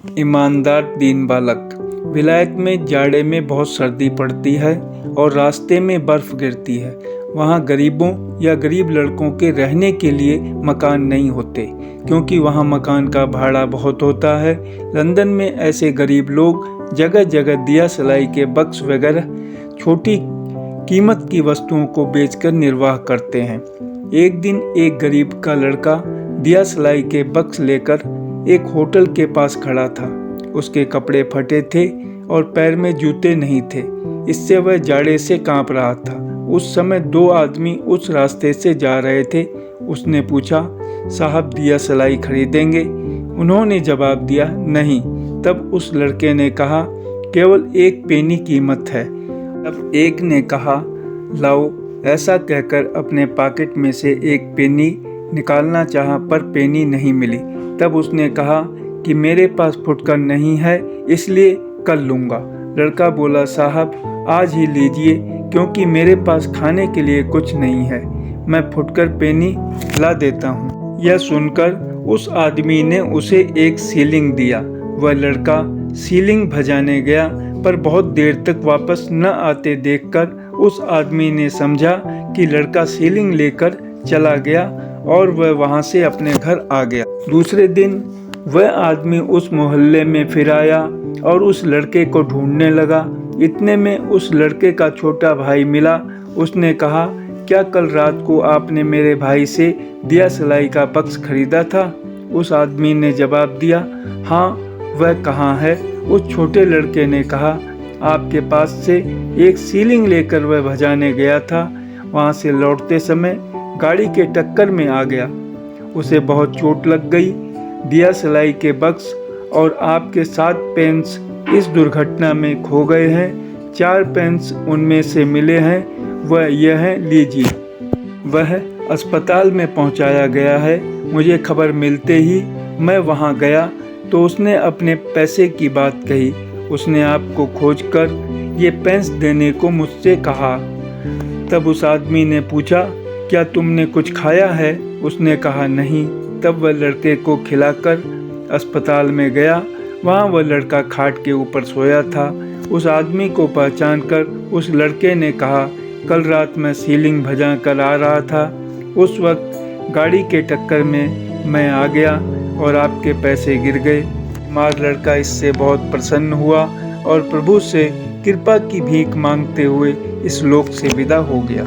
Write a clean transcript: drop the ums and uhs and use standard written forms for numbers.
ईमानदार दीन बालक। विलायत में जाड़े में बहुत सर्दी पड़ती है और रास्ते में बर्फ़ गिरती है। वहाँ गरीबों या गरीब लड़कों के रहने के लिए मकान नहीं होते, क्योंकि वहाँ मकान का भाड़ा बहुत होता है। लंदन में ऐसे गरीब लोग जगह जगह दिया सलाई के बक्स वगैरह छोटी कीमत की वस्तुओं को बेचकर निर्वाह करते हैं। एक दिन एक गरीब का लड़का दिया सलाई के बक्स लेकर एक होटल के पास खड़ा था। उसके कपड़े फटे थे और पैर में जूते नहीं थे, इससे वह जाड़े से कांप रहा था। उस समय दो आदमी उस रास्ते से जा रहे थे। उसने पूछा, साहब दिया सलाई खरीदेंगे? उन्होंने जवाब दिया, नहीं। तब उस लड़के ने कहा, केवल 1 पेनी कीमत है। तब एक ने कहा, लाओ। ऐसा कहकर अपने पॉकेट में से 1 पेनी निकालना चाहा, पर पेनी नहीं मिली। तब उसने कहा कि मेरे पास फुटकर नहीं है, इसलिए कल लूँगा। लड़का बोला, साहब आज ही लीजिए, क्योंकि मेरे पास खाने के लिए कुछ नहीं है। मैं फुटकर पेनी ला देता हूँ। यह सुनकर उस आदमी ने उसे 1 सीलिंग दिया। वह लड़का सीलिंग भजाने गया, पर बहुत देर तक वापस न आते देखकर उस आदमी ने समझा कि लड़का सीलिंग लेकर चला गया और वह वहाँ से अपने घर आ गया। दूसरे दिन वह आदमी उस मोहल्ले में फिर आया और उस लड़के को ढूंढने लगा। इतने में उस लड़के का छोटा भाई मिला। उसने कहा, क्या कल रात को आपने मेरे भाई से दिया सलाई का बक्स खरीदा था? उस आदमी ने जवाब दिया, हाँ। वह कहाँ है? उस छोटे लड़के ने कहा, आपके पास से 1 सीलिंग लेकर वह भजाने गया था। वहाँ से लौटते समय गाड़ी के टक्कर में आ गया। उसे बहुत चोट लग गई। दिया सलाई के बक्स और आपके 7 पेंस इस दुर्घटना में खो गए हैं। 4 पेंस उनमें से मिले हैं, वह यह है, लीजिए। वह अस्पताल में पहुंचाया गया है। मुझे खबर मिलते ही मैं वहां गया तो उसने अपने पैसे की बात कही। उसने आपको खोजकर ये पेंस देने को मुझसे कहा। तब उस आदमी ने पूछा, क्या तुमने कुछ खाया है? उसने कहा, नहीं। तब वह लड़के को खिलाकर अस्पताल में गया। वहाँ वह लड़का खाट के ऊपर सोया था। उस आदमी को पहचानकर उस लड़के ने कहा, कल रात मैं सीलिंग भजा कर आ रहा था। उस वक्त गाड़ी के टक्कर में मैं आ गया और आपके पैसे गिर गए। बीमार लड़का इससे बहुत प्रसन्न हुआ और प्रभु से कृपा की भीख मांगते हुए इस लोक से विदा हो गया।